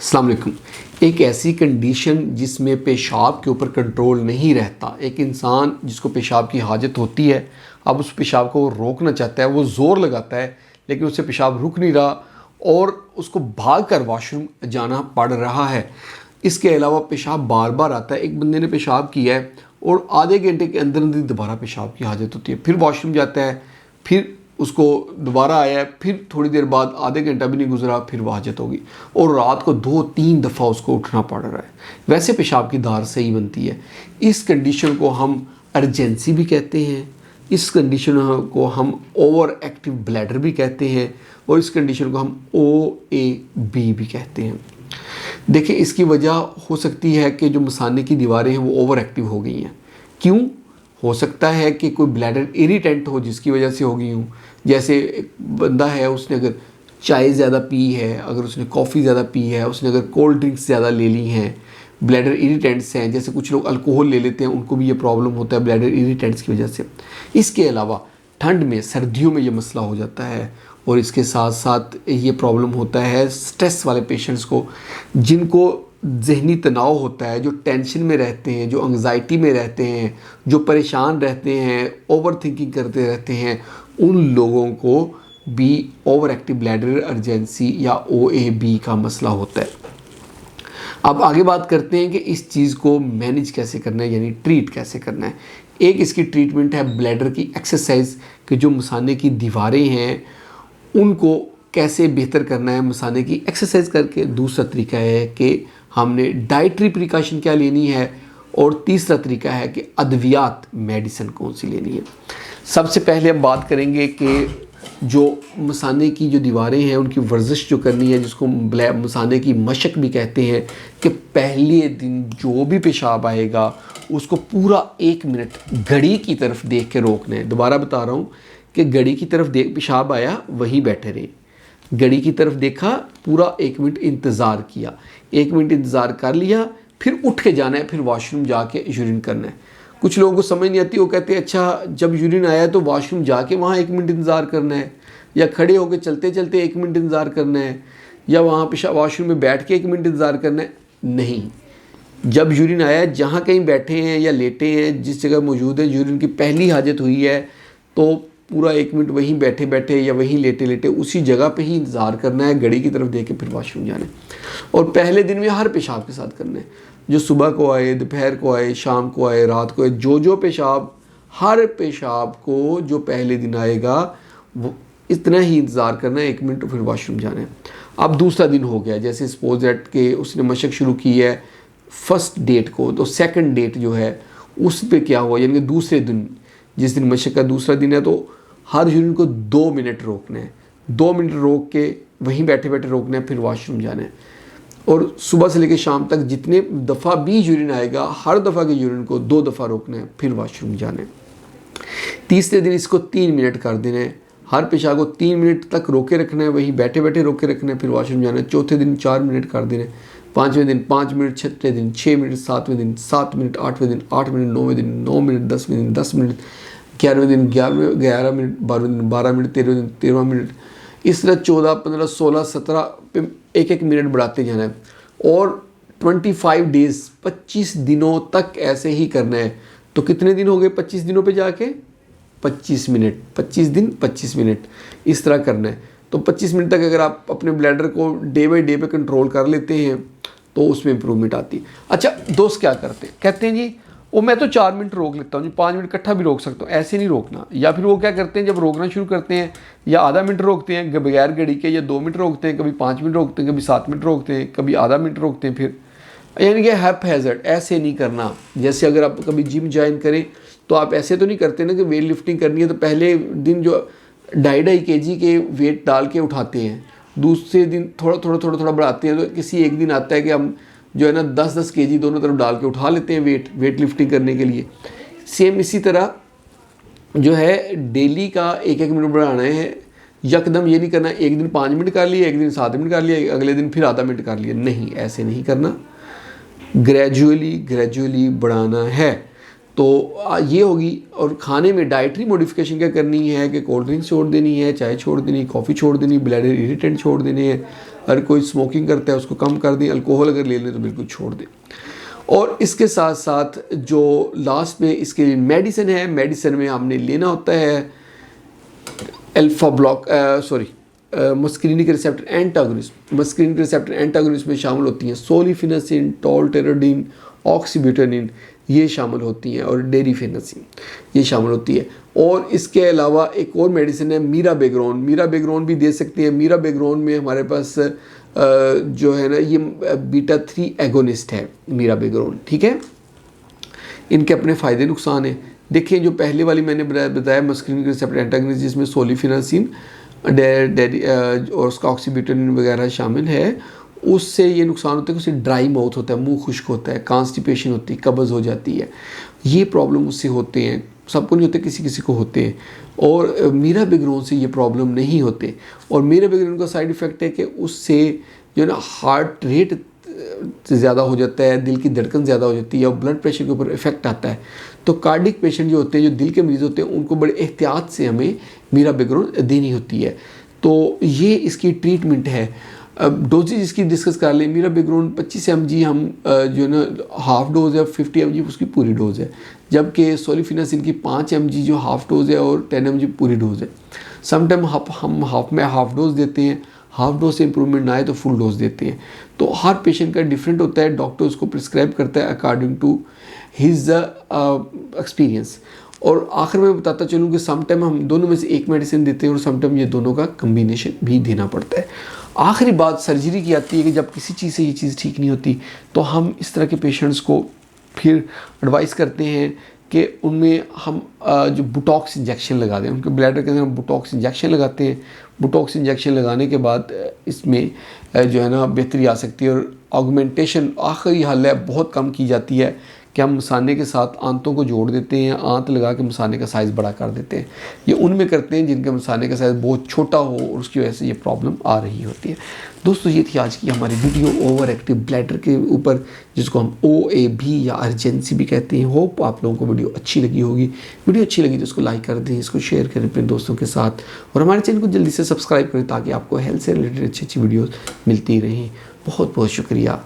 अस्सलाम वालेकुम। एक ऐसी कंडीशन जिसमें पेशाब के ऊपर कंट्रोल नहीं रहता, एक इंसान जिसको पेशाब की हाजत होती है, अब उस पेशाब को रोकना चाहता है, वो ज़ोर लगाता है लेकिन उससे पेशाब रुक नहीं रहा और उसको भाग कर वॉशरूम जाना पड़ रहा है। इसके अलावा पेशाब बार बार आता है। एक बंदे ने पेशाब किया है और आधे घंटे के अंदर अंदर दोबारा पेशाब की हाजत होती है, फिर वॉशरूम जाता है, फिर उसको दोबारा आया है, फिर थोड़ी देर बाद आधे घंटा भी नहीं गुजरा फिर वो हाजत होगी और रात को 2-3 दफ़ा उसको उठना पड़ रहा है। वैसे पेशाब की धार सही बनती है। इस कंडीशन को हम अर्जेंसी भी कहते हैं, इस कंडीशन को हम ओवर एक्टिव ब्लैडर भी कहते हैं और इस कंडीशन को हम OAB भी कहते हैं। देखिए, इसकी वजह हो सकती है कि जो मसाने की दीवारें हैं वो ओवर एक्टिव हो गई हैं। क्यों? हो सकता है कि कोई ब्लैडर इरिटेंट हो जिसकी वजह से हो गई हूँ। जैसे एक बंदा है, उसने अगर चाय ज़्यादा पी है, अगर उसने कॉफ़ी ज़्यादा पी है, उसने अगर कोल्ड ड्रिंक्स ज़्यादा ले ली हैं, ब्लैडर इरिटेंट्स हैं। जैसे कुछ लोग अल्कोहल ले लेते हैं, उनको भी ये प्रॉब्लम होता है ब्लैडर इरिटेंट्स की वजह से। इसके अलावा ठंड में, सर्दियों में ये मसला हो जाता है और इसके साथ साथ ये प्रॉब्लम होता है स्ट्रेस वाले पेशेंट्स को, जिनको ज़हनी तनाव होता है, जो टेंशन में रहते हैं, जो एंग्जाइटी में रहते हैं, जो परेशान रहते हैं, ओवर थिंकिंग करते रहते हैं, उन लोगों को भी ओवर एक्टिव ब्लैडर अर्जेंसी या OAB का मसला होता है। अब आगे बात करते हैं कि इस चीज़ को मैनेज कैसे करना है, यानी ट्रीट कैसे करना है। एक इसकी ट्रीटमेंट है ब्लैडर की एक्सरसाइज, कि जो मसाने की दीवारें हैं उनको कैसे बेहतर करना है मसाने की एक्सरसाइज करके। दूसरा तरीका है कि हमने डाइटरी प्रिकॉशन क्या लेनी है और तीसरा तरीका है कि अद्वियात मेडिसिन कौन सी लेनी है। सबसे पहले हम बात करेंगे कि जो मसाने की जो दीवारें हैं उनकी वर्जिश जो करनी है, जिसको मसाने की मशक भी कहते हैं, कि पहले दिन जो भी पेशाब आएगा उसको पूरा 1 मिनट घड़ी की तरफ देख के रोकना है। दोबारा बता रहा हूँ कि घड़ी की तरफ देख, पेशाब आया वहीं बैठे रहे, घड़ी की तरफ देखा, पूरा 1 मिनट इंतज़ार किया, 1 मिनट इंतज़ार कर लिया, फिर उठ के जाना है, फिर वॉशरूम जाके यूरिन करना है। कुछ लोगों को समझ नहीं आती, वो कहते हैं अच्छा जब यूरिन आया तो वॉशरूम जाके वहाँ 1 मिनट इंतज़ार करना है, या खड़े होकर चलते चलते 1 मिनट इंतज़ार करना है, या वहाँ वॉशरूम में बैठ के 1 मिनट इंतज़ार करना है। नहीं, जब यूरिन आया, जहाँ कहीं बैठे हैं या लेटे हैं, जिस जगह मौजूद है, यूरिन की पहली हाजत हुई है, तो पूरा 1 मिनट वहीं बैठे बैठे या वहीं लेटे लेटे उसी जगह पे ही इंतज़ार करना है, घड़ी की तरफ देख के फिर वॉशरूम जाना है। और पहले दिन में हर पेशाब के साथ करना है, जो सुबह को आए, दोपहर को आए, शाम को आए, रात को आए, जो पेशाब, हर पेशाब को जो पहले दिन आएगा वो इतना ही इंतज़ार करना है, 1 मिनट, फिर वॉशरूम जाना है। अब दूसरा दिन हो गया, जैसे सपोज दैट के उसने मशक शुरू की है फर्स्ट डेट को, तो सेकंड डेट जो है उस पर क्या हुआ, यानी कि दूसरे दिन, जिस दिन मशक का दूसरा दिन है, तो हर यूरिन को 2 मिनट रोकना है, 2 मिनट रोक के वहीं बैठे बैठे रोकना है, फिर वॉशरूम जाना है। और सुबह से लेकर शाम तक जितने दफ़ा भी यूरिन आएगा, हर दफ़ा के यूरिन को 2 दफ़ा रोकना है, फिर वॉशरूम जाना है। तीसरे दिन इसको 3 मिनट कर देना है, हर पेशाब को 3 मिनट तक रोके रखना है, वहीं बैठे बैठे रोके रखना है, फिर वॉशरूम जाना है। चौथे दिन 4 मिनट कर देना है, 5वें दिन 5 मिनट, 6वें दिन 6 मिनट, 7वें दिन 7 मिनट, 8वें दिन 8 मिनट, 9वें दिन 9 मिनट, 10वें दिन 10 मिनट, 11वें दिन 11 मिनट, 12वें दिन 12 मिनट, 13वें दिन 13 मिनट, इस तरह 14, 15, 16, 17 पे 1-1 मिनट बढ़ाते जाना है। और 25 डेज़, 25 दिनों तक ऐसे ही करना है। तो कितने दिन हो गए 25 दिनों पे जाके? 25 मिनट, 25 दिन 25 मिनट, इस तरह करना है। तो 25 मिनट तक अगर आप अपने ब्लैडर को डे बाई डे पे कंट्रोल कर लेते हैं तो उसमें इम्प्रूवमेंट आती है। अच्छा, दोस्त क्या करते हैं, कहते हैं जी वो मैं तो 4 मिनट रोक लेता हूँ जी, 5 मिनट इकट्ठा भी रोक सकता हूँ। ऐसे नहीं रोकना। या फिर वो क्या करते हैं, जब रोकना शुरू करते हैं या आधा मिनट रोकते हैं बगैर घड़ी के, या 2 मिनट रोकते हैं, कभी 5 मिनट रोकते हैं, कभी 7 मिनट रोकते हैं, कभी आधा मिनट रोकते हैं, फिर यानी कि हैज़र्ड। ऐसे नहीं करना। जैसे अगर आप कभी जिम ज्वाइन करें तो आप ऐसे तो नहीं करते ना कि वेट लिफ्टिंग करनी है तो पहले दिन जो 2.5 kg के वेट डाल के उठाते हैं, दूसरे दिन थोड़ा बढ़ाते हैं। तो किसी एक दिन आता है कि हम जो है ना 10-10 kg दोनों तरफ डाल के उठा लेते हैं वेट लिफ्टिंग करने के लिए। सेम इसी तरह जो है डेली का 1-1 मिनट बढ़ाना है। यकदम ये नहीं करना एक दिन 5 मिनट कर लिया, एक दिन 7 मिनट कर लिया, अगले दिन फिर आधा मिनट कर लिया। नहीं, ऐसे नहीं करना। ग्रेजुअली बढ़ाना है। तो ये होगी। और खाने में डाइटरी मॉडिफिकेशन क्या करनी है कि कोल्ड ड्रिंक्स छोड़ देनी है, चाय छोड़ देनी, कॉफ़ी छोड़ देनी, ब्लैडर इरिटेंट छोड़ देने हैं, अगर कोई स्मोकिंग करता है उसको कम कर दें, अल्कोहल अगर ले लें तो बिल्कुल छोड़ दें। और इसके साथ साथ जो लास्ट में इसके लिए मेडिसिन है, मेडिसिन में हमने लेना होता है alpha block muscarinic receptor antagonist. Muscarinic receptor antagonist में शामिल होती हैं सोलिफिनासिन, टोल्टेरोडिन, ऑक्सीब्यूटानिन, ये शामिल होती हैं, और डेरिफेनासिन ये शामिल होती है। और इसके अलावा एक और मेडिसिन है मीराबेग्रोन। मीराबेग्रोन भी दे सकते हैं। मीराबेग्रोन में हमारे पास जो है ना ये बीटा-3 एगोनिस्ट है मीराबेग्रोन, ठीक है। इनके अपने फ़ायदे नुकसान हैं। देखिए जो पहले वाली मैंने बताया मस्करीनिक रिसेप्टर एंटागोनिस्ट, जिसमें सोलिफिनासिन और उसका ऑक्सीब्यूटानिन वगैरह शामिल है, उससे ये नुकसान होता है कि उससे ड्राई माउथ होता है, मुंह खुश्क होता है, कॉन्स्टिपेशन होती है, कब्ज़ हो जाती है, ये प्रॉब्लम उससे होते हैं। सबको नहीं होते, किसी किसी को होते हैं। और मीराबेग्रोन से ये प्रॉब्लम नहीं होते। और मीराबेग्रोन का साइड इफ़ेक्ट है कि उससे जो है ना हार्ट रेट ज़्यादा हो जाता है, दिल की धड़कन ज़्यादा हो जाती है, और ब्लड प्रेशर के ऊपर इफेक्ट आता है। तो कार्डिक पेशेंट जो होते हैं, जो दिल के मरीज़ होते हैं, उनको बड़े एहतियात से हमें मीराबेग्रोन देनी होती है। तो ये इसकी ट्रीटमेंट है। अब डोजेज इसकी डिस्कस कर लें। मीराबेग्रोन 25 mg हम जो है ना हाफ डोज है, 50 mg उसकी पूरी डोज है, जबकि सोलिफिनासिन की 5 mg जो हाफ डोज है और 10 mg पूरी डोज है। समटाइम हम हाफ में हाफ डोज देते हैं, हाफ डोज से इंप्रूवमेंट ना आए तो फुल डोज देते हैं। तो हर पेशेंट का डिफरेंट होता है, डॉक्टर उसको प्रिस्क्राइब करता है अकॉर्डिंग टू हिज एक्सपीरियंस। और आखिर में बताता चलूँ कि समटाइम हम दोनों में से एक मेडिसिन देते हैं और समटाइम ये दोनों का कम्बिनेशन भी देना पड़ता है। आखिरी बात सर्जरी की आती है कि जब किसी चीज़ से ये चीज़ ठीक नहीं होती तो हम इस तरह के पेशेंट्स को फिर एडवाइस करते हैं कि उनमें हम जो बुटॉक्स इंजेक्शन लगा दें, उनके ब्लैडर के अंदर हम बुटॉक्स इंजेक्शन लगाते हैं। बुटॉक्स इंजेक्शन लगाने के बाद इसमें जो है ना बेहतरी आ सकती है। और ऑगमेंटेशन आखिरी हल है, बहुत कम की जाती है कि हम मसाने के साथ आंतों को जोड़ देते हैं, आंत लगा के मसाने का साइज़ बड़ा कर देते हैं। ये उनमें करते हैं जिनके मसाने का साइज़ बहुत छोटा हो और उसकी वजह से ये प्रॉब्लम आ रही होती है। दोस्तों ये थी आज की हमारी वीडियो ओवर एक्टिव ब्लैडर के ऊपर, जिसको हम OAB या अर्जेंसी भी कहते हैं। होप आप लोगों को वीडियो अच्छी लगी होगी। वीडियो अच्छी लगी तो इसको लाइक कर दें, इसको शेयर करें अपने दोस्तों के साथ, और हमारे चैनल को जल्दी से सब्सक्राइब करें ताकि आपको हेल्थ से रिलेटेड अच्छी अच्छी वीडियोज़ मिलती रहें। बहुत बहुत शुक्रिया।